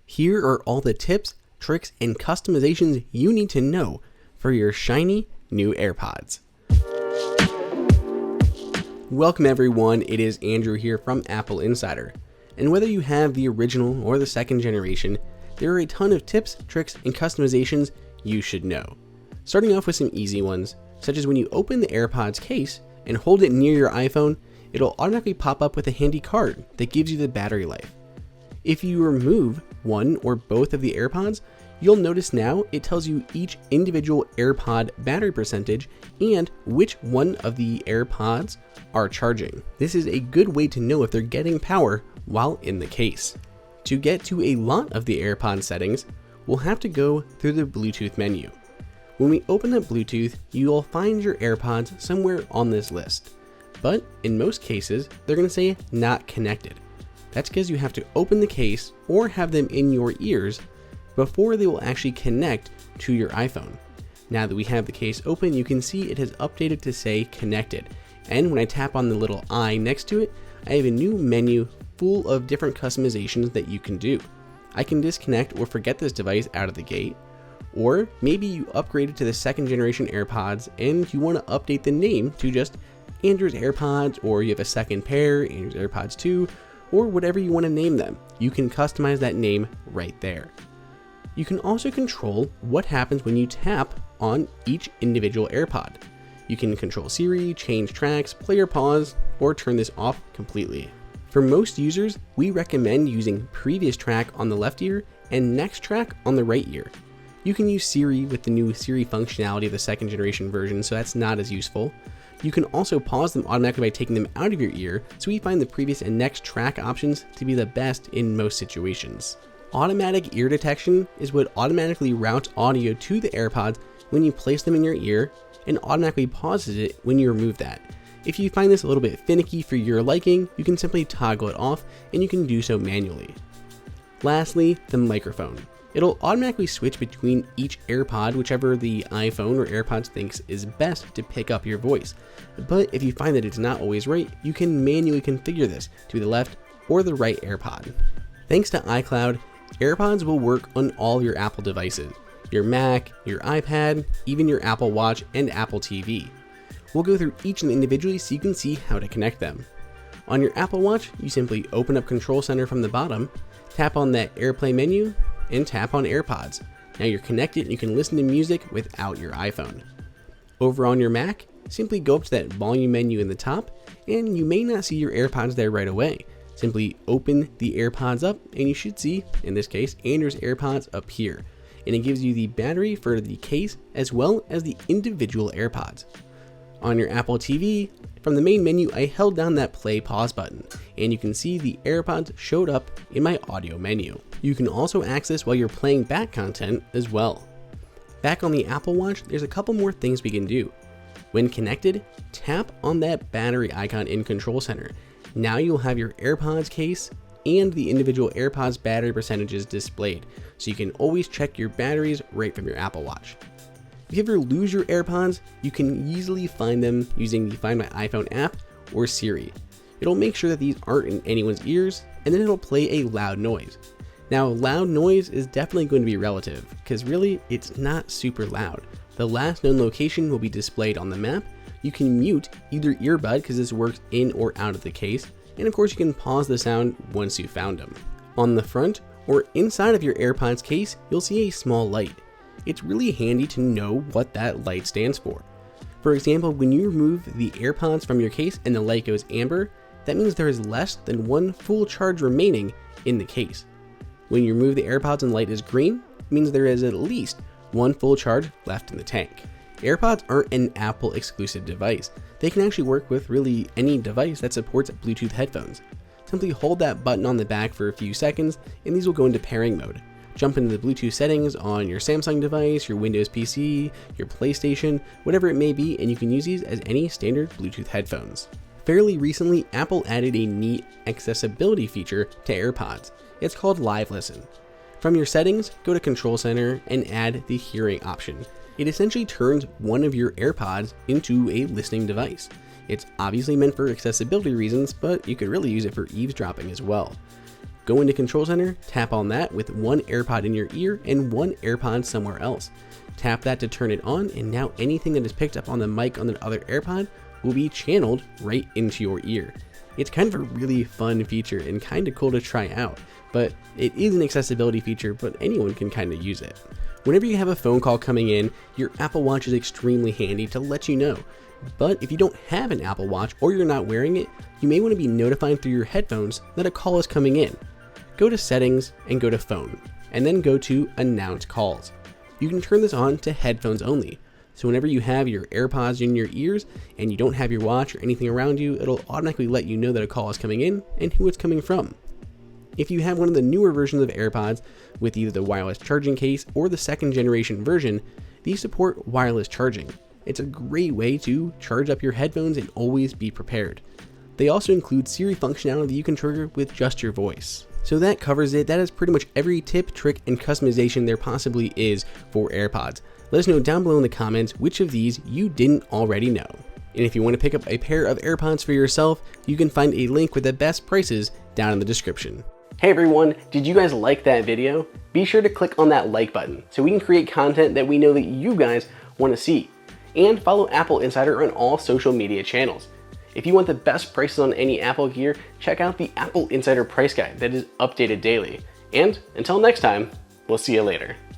Here are all the tips, tricks, and customizations you need to know for your shiny new AirPods. Welcome everyone, it is Andrew here from AppleInsider. And whether you have the original or the second generation, there are a ton of tips, tricks, and customizations you should know. Starting off with some easy ones, such as when you open the AirPods case and hold it near your iPhone, it'll automatically pop up with a handy card that gives you the battery life. If you remove one or both of the AirPods, you'll notice now it tells you each individual AirPod battery percentage and which one of the AirPods are charging. This is a good way to know if they're getting power while in the case. To get to a lot of the AirPod settings, we'll have to go through the Bluetooth menu. When we open up Bluetooth, you'll find your AirPods somewhere on this list. But in most cases, they're going to say not connected. That's because you have to open the case or have them in your ears before they will actually connect to your iPhone. Now that we have the case open, you can see it has updated to say connected. And when I tap on the little eye next to it, I have a new menu full of different customizations that you can do. I can disconnect or forget this device out of the gate, or maybe you upgraded to the second generation AirPods and you want to update the name to just Andrew's AirPods, or you have a second pair, Andrew's AirPods 2, or whatever you want to name them. You can customize that name right there. You can also control what happens when you tap on each individual AirPod. You can control Siri, change tracks, play or pause, or turn this off completely. For most users, we recommend using previous track on the left ear and next track on the right ear. You can use Siri with the new Siri functionality of the second generation version, so that's not as useful. You can also pause them automatically by taking them out of your ear, so we find the previous and next track options to be the best in most situations. Automatic ear detection is what automatically routes audio to the AirPods when you place them in your ear and automatically pauses it when you remove that. If you find this a little bit finicky for your liking, you can simply toggle it off and you can do so manually. Lastly, the microphone. It'll automatically switch between each AirPod, whichever the iPhone or AirPods thinks is best to pick up your voice. But if you find that it's not always right, you can manually configure this to the left or the right AirPod. Thanks to iCloud, AirPods will work on all your Apple devices, your Mac, your iPad, even your Apple Watch and Apple TV. We'll go through each of them individually so you can see how to connect them. On your Apple Watch, you simply open up Control Center from the bottom, tap on that AirPlay menu, and tap on AirPods. Now you're connected and you can listen to music without your iPhone. Over on your Mac, simply go up to that volume menu in the top, and you may not see your AirPods there right away. Simply open the AirPods up and you should see, in this case, Andrew's AirPods up here. And it gives you the battery for the case as well as the individual AirPods. On your Apple TV, from the main menu, I held down that play pause button and you can see the AirPods showed up in my audio menu. You can also access while you're playing back content as well. Back on the Apple Watch, there's a couple more things we can do. When connected, tap on that battery icon in Control Center. Now you'll have your AirPods case and the individual AirPods battery percentages displayed, so you can always check your batteries right from your Apple Watch. If you ever lose your AirPods, you can easily find them using the Find My iPhone app or Siri. It'll make sure that these aren't in anyone's ears, and then it'll play a loud noise. Now, loud noise is definitely going to be relative, because really, it's not super loud. The last known location will be displayed on the map. You can mute either earbud, because this works in or out of the case, and of course you can pause the sound once you've found them. On the front, or inside of your AirPods case, you'll see a small light. It's really handy to know what that light stands for. For example, when you remove the AirPods from your case and the light goes amber, that means there is less than one full charge remaining in the case. When you remove the AirPods and the light is green, it means there is at least one full charge left in the tank. AirPods aren't an Apple exclusive device. They can actually work with really any device that supports Bluetooth headphones. Simply hold that button on the back for a few seconds and these will go into pairing mode. Jump into the Bluetooth settings on your Samsung device, your Windows PC, your PlayStation, whatever it may be, and you can use these as any standard Bluetooth headphones. Fairly recently, Apple added a neat accessibility feature to AirPods. It's called Live Listen. From your settings, go to Control Center and add the hearing option. It essentially turns one of your AirPods into a listening device. It's obviously meant for accessibility reasons, but you could really use it for eavesdropping as well. Go into Control Center, tap on that with one AirPod in your ear and one AirPod somewhere else. Tap that to turn it on, and now anything that is picked up on the mic on the other AirPod will be channeled right into your ear. It's kind of a really fun feature and kind of cool to try out, but it is an accessibility feature, but anyone can kind of use it. Whenever you have a phone call coming in, your Apple Watch is extremely handy to let you know. But if you don't have an Apple Watch or you're not wearing it, you may want to be notified through your headphones that a call is coming in. Go to Settings and go to Phone, and then go to Announce Calls. You can turn this on to headphones only. So whenever you have your AirPods in your ears and you don't have your watch or anything around you, it'll automatically let you know that a call is coming in and who it's coming from. If you have one of the newer versions of AirPods with either the wireless charging case or the second generation version, these support wireless charging. It's a great way to charge up your headphones and always be prepared. They also include Siri functionality that you can trigger with just your voice. So that covers it. That is pretty much every tip, trick, and customization there possibly is for AirPods. Let us know down below in the comments which of these you didn't already know. And if you want to pick up a pair of AirPods for yourself, you can find a link with the best prices down in the description. Hey everyone, did you guys like that video? Be sure to click on that like button so we can create content that we know that you guys want to see. And follow Apple Insider on all social media channels. If you want the best prices on any Apple gear, check out the Apple Insider price guide that is updated daily. And until next time, we'll see you later.